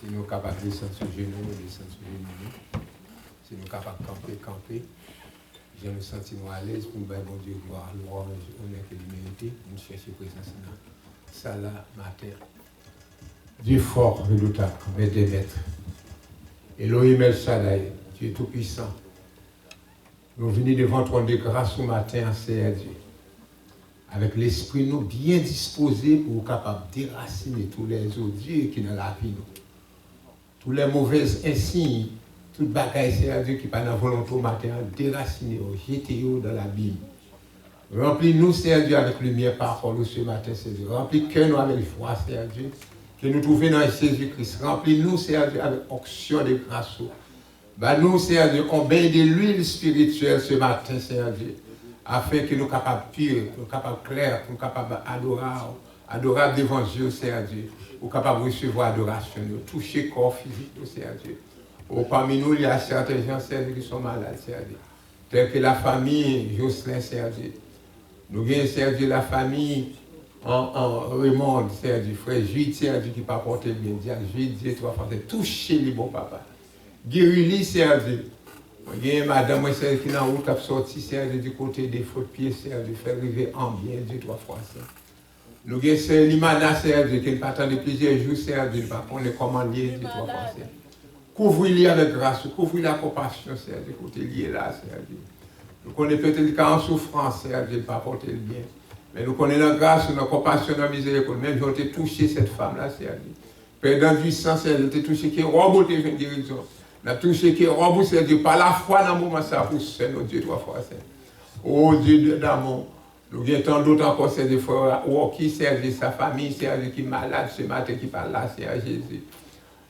Si nous sommes capables de descendre sur genoux, descendre sur genoux. Si nous sommes capables de camper, je nous sentir à l'aise pour nous faire bon Dieu gloire, louange, honneur et l'humilité. Nous cherchons présence dans ça là, matin. Dieu fort, redoutable, maître des maîtres. Elohim El Shaddai, Dieu tout-puissant. Nous venons devant ton de grâce au matin, Seigneur Dieu. Avec l'esprit nous bien disposé pour être capable de déraciner tous les odieux qui sont dans la vie. Tous les mauvais insignes, toute bagaille, Seigneur Dieu, qui n'est pas dans la volonté au matin, déraciner, jeter dans l'abîme. Remplis-nous, Seigneur Dieu, avec lumière, parole ce matin, Seigneur Dieu. Remplis-nous nous avec foi, Seigneur Dieu, que nous trouvons dans Jésus-Christ. Remplis-nous, Seigneur Dieu, avec onction de grâce. Bah nous, Seigneur Dieu, on bain de l'huile spirituelle ce matin, Seigneur Dieu, afin que nous soyons capables de pur, nous soyons capables de clair, nous soyons capables d'adorer devant Dieu, Seigneur Dieu, nous sommes capables de recevoir l'adoration, de toucher le corps physique, Seigneur Dieu. Parmi nous, il y a certains gens, Seigneur Dieu, qui sont malades, Seigneur Dieu, tels que la famille Jocelyn, Seigneur Dieu. Nous avons, Seigneur Dieu, la famille en Raymond, Seigneur Dieu, frère Jude, Seigneur Dieu, qui ne pas porter bien, Jude, Dieu, toi, frère, toucher les bons papa. Guéris-les, Seigneur Dieu. Il y a madame, moi, qui est en route, a sorti, Seigneur Dieu, du côté des fautes pieds, Seigneur Dieu, faire arriver en bien, Dieu, trois fois, Seigneur. Nous avons Seigneur Limana, Seigneur Dieu, qui ne pas attendre plusieurs jours, Seigneur Dieu, pas qu'on est commandé, Dieu, trois fois, Seigneur. Couvre-les avec grâce, couvre-les la compassion, Seigneur Dieu, côté lié là, Seigneur Dieu. Nous connaissons peut-être qu'en souffrance, Seigneur Dieu, pas porter le bien. Mais nous connaissons la grâce, la compassion, la miséricorde. Même si on t'a touché cette femme-là, Seigneur Dieu. Perdant du sang, Seigneur Dieu, t'a touché qui est reboté une guérison. N'a touché qui est reboté, Seigneur Dieu, par la foi dans le moment, ça pour Seigneur Dieu, trois fois, Seigneur. Oh Dieu d'amour, nous avons tant d'autres encore, Seigneur Dieu, frère, qui Seigneur Dieu, sa famille, Seigneur Dieu, qui est malade ce matin, qui parle là, Seigneur Jésus.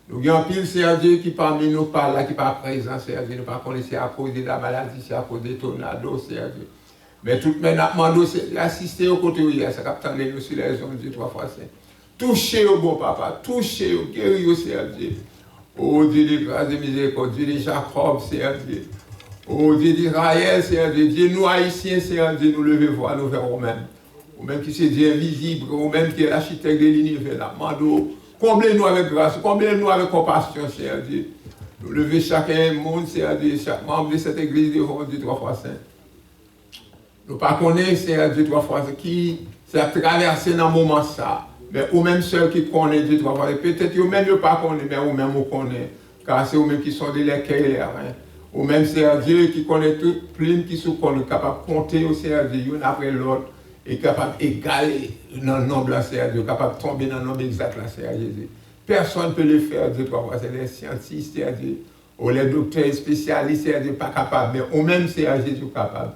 Nous avons pile, Seigneur Dieu, qui parmi nous parle là, qui n'est pas présent, Seigneur Dieu, nous ne pas connaître à cause de la maladie, c'est à cause des tornados, Seigneur Dieu. Mais tout le monde a demandé d'assister au côté où il y a, ça capte nous sur les ondes, Dieu, trois fois, Seigneur. Touchez au bon papa, touchez au guéri au Seigneur Dieu. Oh Dieu de grâce et miséricorde, Dieu de Jacob, Seigneur Dieu. Oh Dieu d'Israël, Seigneur Dieu. Dieu nous haïtiens, Seigneur Dieu, nous levez voir, nous verrons même. Ou même qui c'est Dieu invisible, ou même qui est l'architecte de l'univers, là. Mando, comblez-nous avec grâce, comblez-nous avec compassion, Seigneur Dieu. Nous levez chacun monde, Seigneur Dieu, chaque membre de cette église devant Dieu, trois fois saint. Nous ne connaissons pas, Seigneur Dieu, trois fois qui s'est traversé dans le moment ça. Mais ou même ceux qui connaissent Dieu, trois fois. Peut-être ou même pas connaissent, mais ou même vous connaissez. Car c'est eux-mêmes qui sont des l'équerre et les reins. Ou même Seigneur Dieu qui connaît tout, plein qui sont capables de compter au Seigneur Dieu, l'un après l'autre, et capable d'égaler dans le nombre de Seigneur Dieu, capable de tomber dans le nombre exact de Seigneur Jésus. Personne ne peut le faire, Dieu, trois fois. C'est les scientifiques, Seigneur Dieu, ou les docteurs spécialistes, Seigneur Dieu, pas capables, mais ou même Seigneur Jésus capable.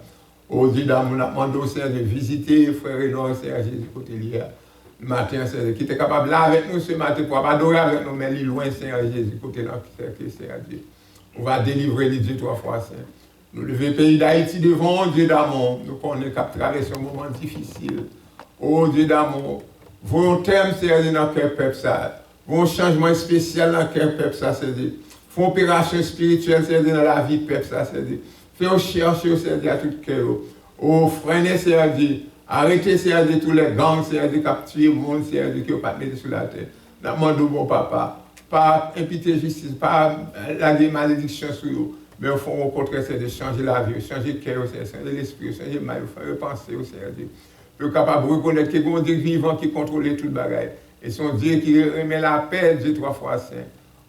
Au Dieu d'amour, nous avons demandé au Seigneur de visiter frère et non, Seigneur Jésus, côté lié. Le matin, Seigneur, qui était capable là avec nous ce matin pour adorer avec nous, mais il est loin, Seigneur Jésus, côté là, Seigneur Dieu. On va délivrer les Dieu trois fois, Seigneur. Nous levons le pays d'Haïti devant Dieu d'amour. Nous connaissons qu'à traverser un moment difficile. Oh Dieu d'amour, vos termes, Seigneur, dans le cœur peuple, ça. Vos changements spéciaux dans le cœur peuple, ça, c'est-à-dire. Font opération spirituelle, c'est-à-dire dans la vie peuple, ça, c'est-à-dire. Faites chercher, c'est-à-dire à tout cœur. Oh, freinez, c'est-à-dire. Arrêtez, c'est-à-dire tous les gangs, c'est-à-dire capturer le monde, c'est-à-dire qui n'ont pas mis sur la terre. Nous demandons, bon papa, pas imputer justice, pas la malédiction sur eux. Mais au fond, au contraire, c'est de changer la vie, changer le cœur, changer l'esprit, changer le mal, repenser au Seigneur Dieu. Pour capable de reconnaître qu'il y a un Dieu vivant qui contrôle tout le bagage. Et son Dieu qui remet la paix, Dieu trois fois saint.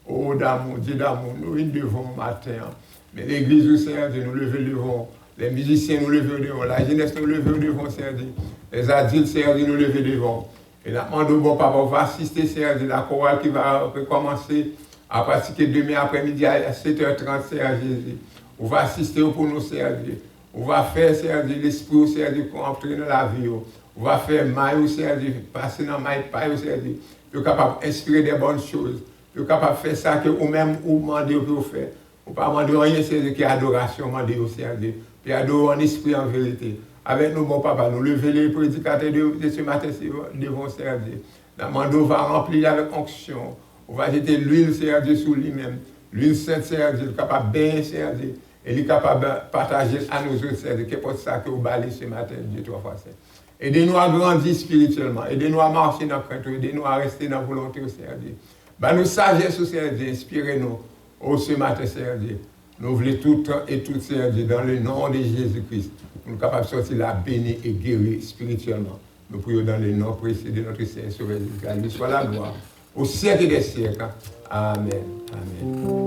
Oh d'amour, Dieu d'amour, nous devons matin. Mais l'église du Seigneur Dieu, nous levons devant. Les musiciens nous levons devant. La jeunesse nous levons devant, Seigneur Dieu. Les adultes, Seigneur Dieu, nous levons devant. Et là, mon bon papa, on va assister, Seigneur Dieu, la chorale qui va recommencer à pratiquer demain après-midi à 7h30, Seigneur Jésus. On va assister pour nous, Seigneur Dieu. On va faire, Seigneur Dieu, l'esprit, Seigneur Dieu, pour entrer dans la vie. On va faire maille, Seigneur Dieu, passer dans maille, paille, Seigneur Dieu. Pour capable d'inspirer des bonnes choses. Pour capable de faire ça que vous-même, vous demandez pour faire. Vous ne pas demander rien, Seigneur Dieu, qui est adoration, demander au Seigneur Dieu. Puis adorer en esprit, en vérité. Avec nous, bon papa, nous lever les prédicateurs de ce matin devant Seigneur Dieu. La mando va remplir avec onction. On va jeter l'huile, Seigneur Dieu, sur lui-même. L'huile sainte, Seigneur Dieu, capable de bien, Seigneur Dieu. Et il est capable de partager à nous autres, Seigneur Dieu, qu'est-ce ça que vous balayez ce matin, Dieu, trois fois, Seigneur. Aidez-nous à grandir spirituellement. Aidez-nous à marcher dans le crainte. Aidez-nous à rester dans la volonté, Seigneur Dieu. Bah, nous sagesse, Seigneur Dieu, inspirez-nous. Oh, ce matin, Seigneur Dieu. Nous voulons tout et tout, Seigneur Dieu, dans le nom de Jésus-Christ. Nous sommes capables de sortir là, bénis et guérir spirituellement. Nous prions dans le nom précieux de notre Seigneur Sauveur Jésus-Christ. Lui soit la gloire au siècle des siècles. Amen. Amen.